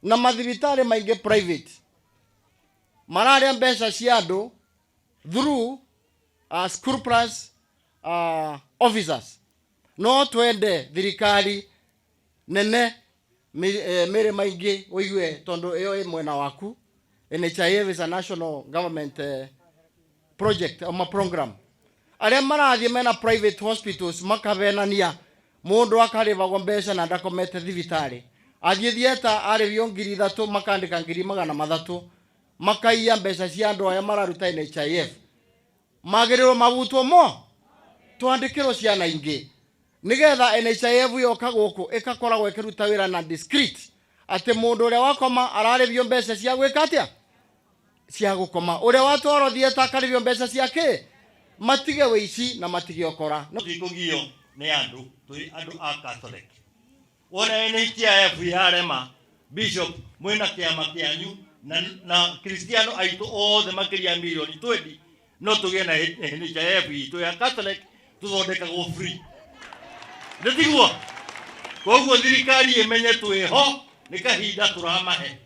na mathibitari maingi private mararia mbeca cia andu through school plus officers. No twende thirikari nene mere maingi uigue tondu iyo i mwena waku. NHIF is a national government project or program. Aria marathie mena private hospitals makavenania mundu akarivagwo mbeca na ndakomete thibitari. Athie thieta arivio 3,000 makandika 300,000 makaiya mbeca cia andu aya mararuta NHIF. Magiriro mabutwo mo twandikirwo ciana ingi nigetha NHIF yoka guku ikakoragwo ikiruta wira na discreet ati mundu uria wakoma ararivio mbeca cia gwika atia cia gukoma, uria watwaro thieta akarivio mbeca ciake matige wici na matige okora. Thikugio ni andu a Catholic wona NHIF yarema bishop mwina kiama kianyu na Kristiano aitu othe makiria milioni 20 no tugie na NHIF itu ya Catholic tuthondeka go free. Ndithigwo koguo thirikari imenye twiho ni kahinda turamahe.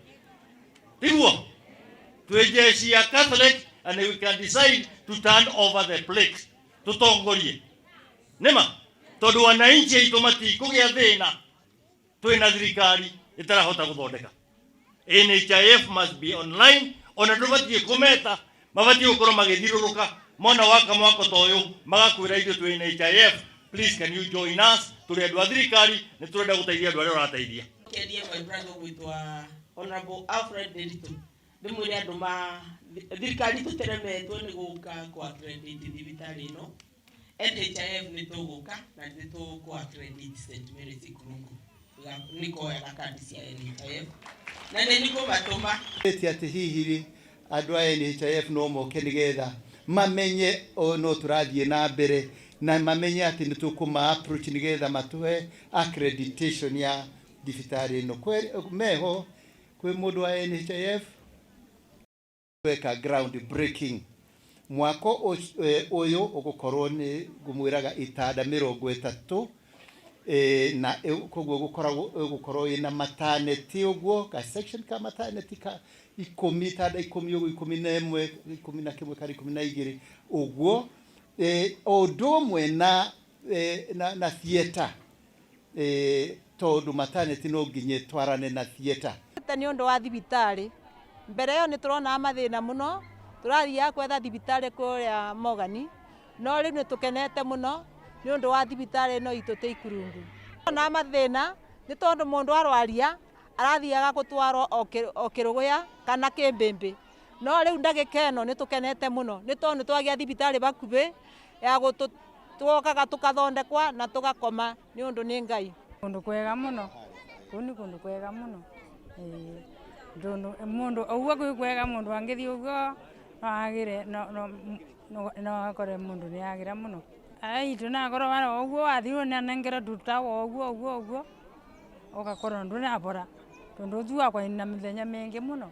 Tigwo twejeshi ya Catholic and we can decide to turn over the plate tutongorie nema tondu wananchi aitu matikugia thina twina thirikari itarahota guthondeka. NHIF must be online. Ona ndubatie kumeta mabatie gukorwo magithiruruka mona waka mwako toyo magakwira ithu twi NHIF. Please can you join us? Turi andu a thirikari ni turenda guteithia andu aria urateithia. Kedia my brother with Honorable Alfred Derito ndimwire andu ma thirikari tuteremetwo ni guka kwa credit thibitari no NHIF ni tuguka na ni tukwa credit St Mary's Kurungu niko ya kandi cia NHIF na ni niko batoma ati hihi andu a NHIF no moke nigetha mamenye no turathie na mbere na mamenye ati ni tukuma approach nigetha matuhe accreditation ya thibitari no meho kwe mundu wa NHIF weka ground breaking mwako uyu ugukorwo ni gumwiraga itada 30 na koguo gukorwo ina maternity uguo ka section ka maternity ka 10 tada 10 uguo 11 11 kari 12 uguo odomwe na theater tondu maternity no nginye twarane na theater ni undu wa thibitari mbere yo ni turona mathina muno turathia kwetha thibitari kuria Mogani no riu ni tukenete muno ni undu wa thibitari no itu te Ikurungu na mathina ni tondu mundu arwaria arathiaga gutwarwo okiruguya kana kimbimbi no riu ndagika eno ni tukenete muno ni tondu twagia thibitari bakubi ya twokaga tukathondekwa na tugakoma ni undu ni Ngai kundu kwega muno kundu kwega muno mundu uguo kwega mundu angithi uguo agire no akore mundu ni agira muno ai tunakoro bana uguo athiru na nengera dutawo uguo ugakorwo ndu na bora tondu thua kwa ina mithenya mingi muno.